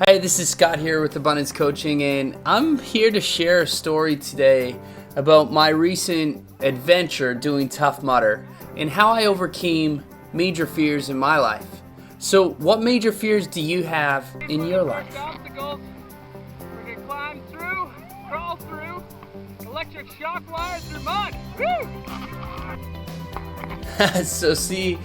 Hi, this is Scott here with Abundance Coaching, and I'm here to share a story today about my recent adventure doing Tough Mudder and how I overcame major fears in my life. So, what major fears do you have in your life? Obstacles. We're gonna climb through, crawl through, electric shock wires through mud. Woo! So see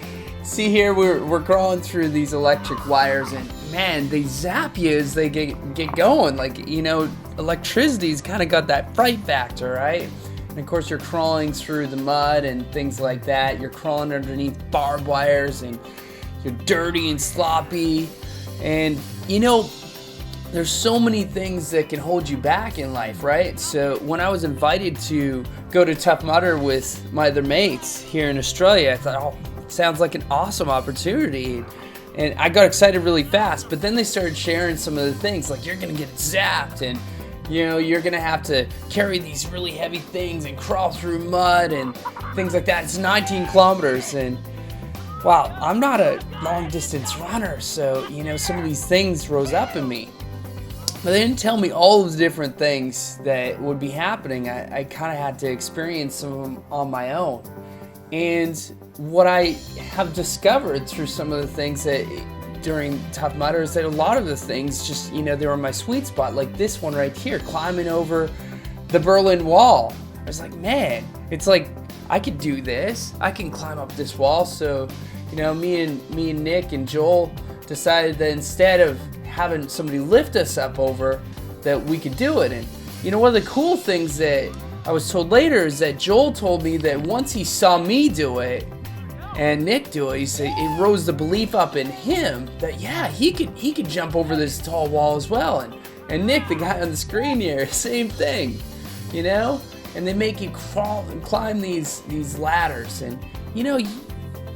here we're crawling through these electric wires, and man, they zap you as they get going. Like, electricity's kind of got that fright factor, right? And of course you're crawling through the mud and things like that. You're crawling underneath barbed wires and you're dirty and sloppy. And there's so many things that can hold you back in life, right? So when I was invited to go to Tough Mudder with my other mates here in Australia, I thought, oh, sounds like an awesome opportunity. And I got excited really fast, but then they started sharing some of the things, like you're gonna get zapped, and you're gonna have to carry these really heavy things and crawl through mud and things like that. It's 19 kilometers, and wow, I'm not a long distance runner, so some of these things rose up in me. But they didn't tell me all of the different things that would be happening. I kind of had to experience some of them on my own. And what I have discovered through some of the things that during Tough Mudder is that a lot of the things just, they were my sweet spot. Like this one right here, climbing over the Berlin Wall. I was like, man, it's like I could do this. I can climb up this wall. So, me and Nick and Joel decided that instead of having somebody lift us up over, that we could do it. And one of the cool things that I was told later is that Joel told me that once he saw me do it and Nick do it, he said it rose the belief up in him that he could jump over this tall wall as well. And Nick, the guy on the screen here, same thing, and they make you crawl and climb these ladders. And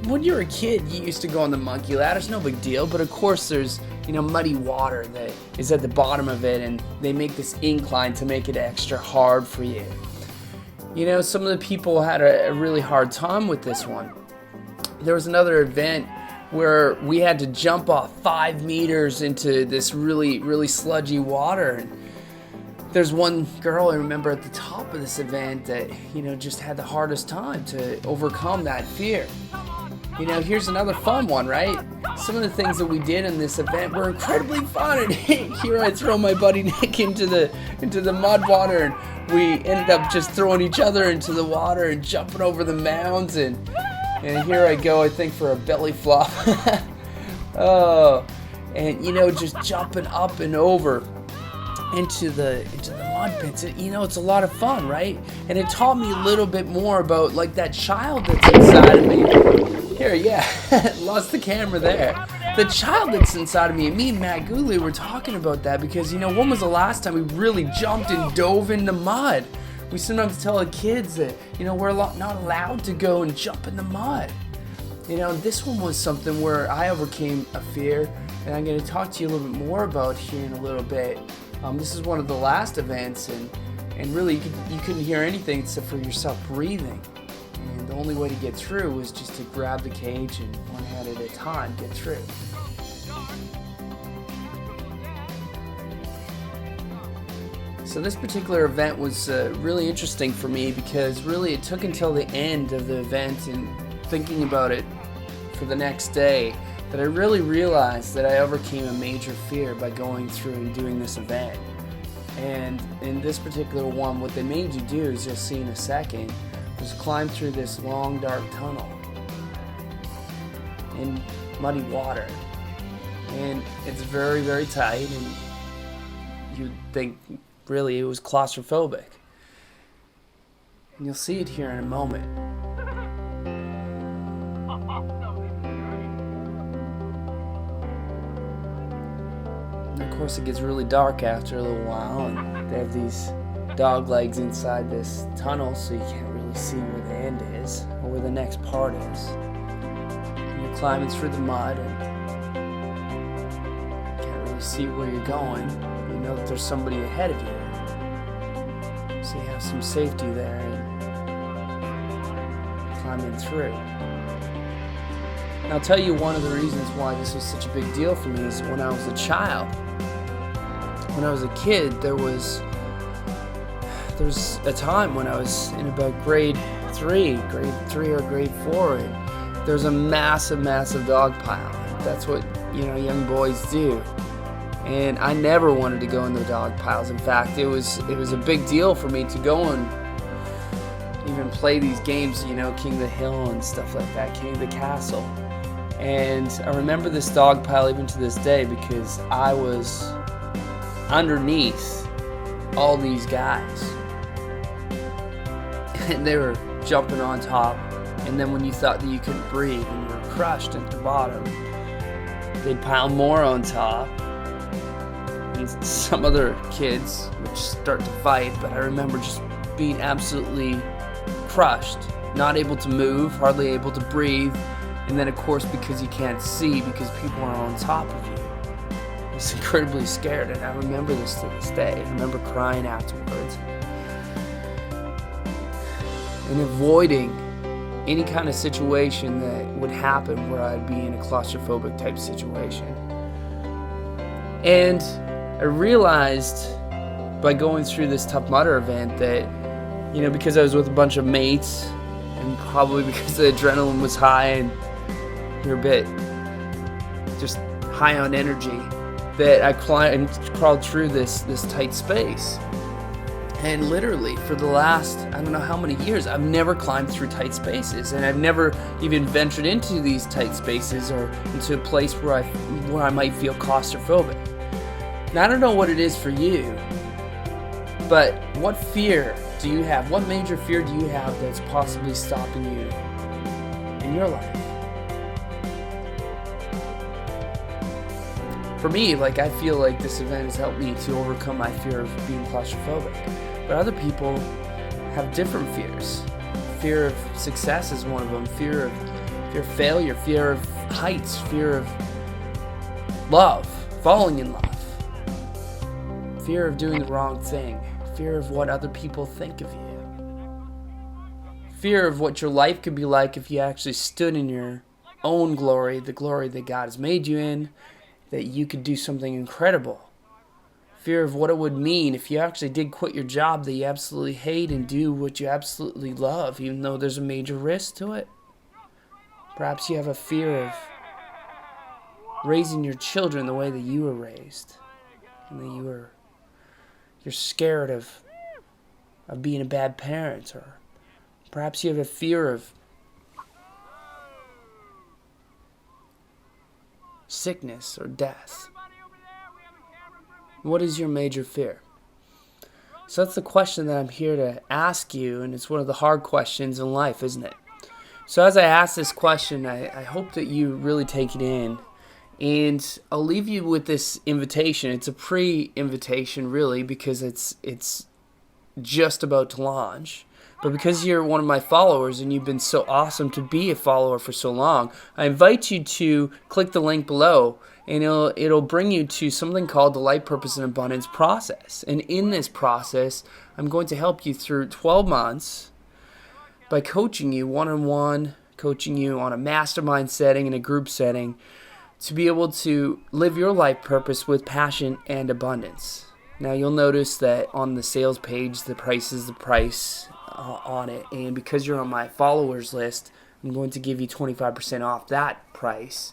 when you're a kid, you used to go on the monkey ladders, no big deal, but of course there's muddy water that is at the bottom of it, and they make this incline to make it extra hard for you. Some of the people had a really hard time with this one. There was another event where we had to jump off 5 meters into this really, really sludgy water. And there's one girl I remember at the top of this event that, just had the hardest time to overcome that fear. Here's another fun one, right? Some of the things that we did in this event were incredibly fun. And here I throw my buddy Nick into the mud water, and we ended up just throwing each other into the water and jumping over the mounds, and here I go, I think, for a belly flop. Oh, and just jumping up and over into the mud pits. It's a lot of fun, right? And it taught me a little bit more about like that child that's inside of me. Here, lost the camera there. The child that's inside of me, and me and Matt Gooley were talking about that because, when was the last time we really jumped and dove in the mud? We sometimes tell the kids that, we're not allowed to go and jump in the mud. This one was something where I overcame a fear, and I'm going to talk to you a little bit more about here in a little bit. This is one of the last events, and really you couldn't hear anything except for yourself breathing. And the only way to get through was just to grab the cage and one hand at a time get through. So this particular event was really interesting for me because really it took until the end of the event and thinking about it for the next day that I really realized that I overcame a major fear by going through and doing this event. And in this particular one, what they made you do, as you'll see in a second, was climb through this long dark tunnel in muddy water. And it's very, very tight, and you'd think really it was claustrophobic. And you'll see it here in a moment. And of course it gets really dark after a little while, and they have these dog legs inside this tunnel, so you can't really see where the end is or where the next part is. And you're climbing through the mud and you can't really see where you're going. You know that there's somebody ahead of you, so you have some safety there and climbing through. And I'll tell you one of the reasons why this was such a big deal for me is when I was a child, when I was a kid, there was a time when I was in about grade 3 or grade 4, and there was a massive dog pile. That's what, young boys do. And I never wanted to go in the dog piles. In fact, it was a big deal for me to go and even play these games, King of the Hill and stuff like that, King of the Castle. And I remember this dog pile even to this day because I was underneath all these guys. And they were jumping on top. And then when you thought that you couldn't breathe and you were crushed at the bottom, they'd pile more on top. And some other kids would start to fight, but I remember just being absolutely crushed, not able to move, hardly able to breathe. And then, of course, because you can't see, because people are on top of you, I was incredibly scared. And I remember this to this day. I remember crying afterwards and avoiding any kind of situation that would happen where I'd be in a claustrophobic type situation. And I realized by going through this Tough Mudder event that, because I was with a bunch of mates and probably because the adrenaline was high and you're a bit just high on energy, that I crawled through this tight space. And literally for the last, I don't know how many years, I've never climbed through tight spaces, and I've never even ventured into these tight spaces or into a place where I might feel claustrophobic. Now, I don't know what it is for you, but what fear do you have? What major fear do you have that's possibly stopping you in your life? For me, I feel like this event has helped me to overcome my fear of being claustrophobic. But other people have different fears. Fear of success is one of them. Fear of failure. Fear of heights. Fear of love. Falling in love. Fear of doing the wrong thing. Fear of what other people think of you. Fear of what your life could be like if you actually stood in your own glory, the glory that God has made you in, that you could do something incredible. Fear of what it would mean if you actually did quit your job that you absolutely hate and do what you absolutely love, even though there's a major risk to it. Perhaps you have a fear of raising your children the way that you were raised, and that you're scared of being a bad parent, or perhaps you have a fear of sickness or death. What is your major fear? So that's the question that I'm here to ask you, and it's one of the hard questions in life, isn't it? So as I ask this question, I hope that you really take it in, and I'll leave you with this invitation. It's a pre-invitation, really, because it's just about to launch. But because you're one of my followers and you've been so awesome to be a follower for so long, I invite you to click the link below, and it'll bring you to something called the Life Purpose and Abundance process. And in this process, I'm going to help you through 12 months by coaching you one-on-one, coaching you on a mastermind setting and a group setting to be able to live your life purpose with passion and abundance. Now, you'll notice that on the sales page, the price is the price on it, and because you're on my followers list, I'm going to give you 25% off that price.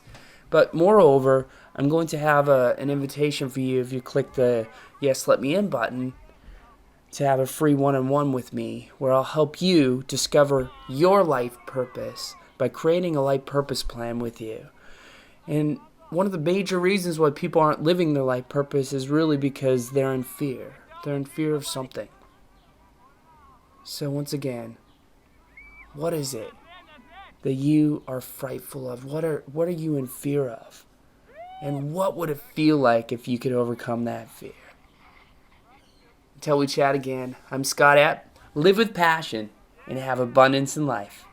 But moreover, I'm going to have an invitation for you if you click the Yes, Let Me In button to have a free one-on-one with me where I'll help you discover your life purpose by creating a life purpose plan with you. And one of the major reasons why people aren't living their life purpose is really because they're in fear. They're in fear of something. So once again, what is it that you are frightful of? What are you in fear of? And what would it feel like if you could overcome that fear? Until we chat again, I'm Scott Epp. Live with passion and have abundance in life.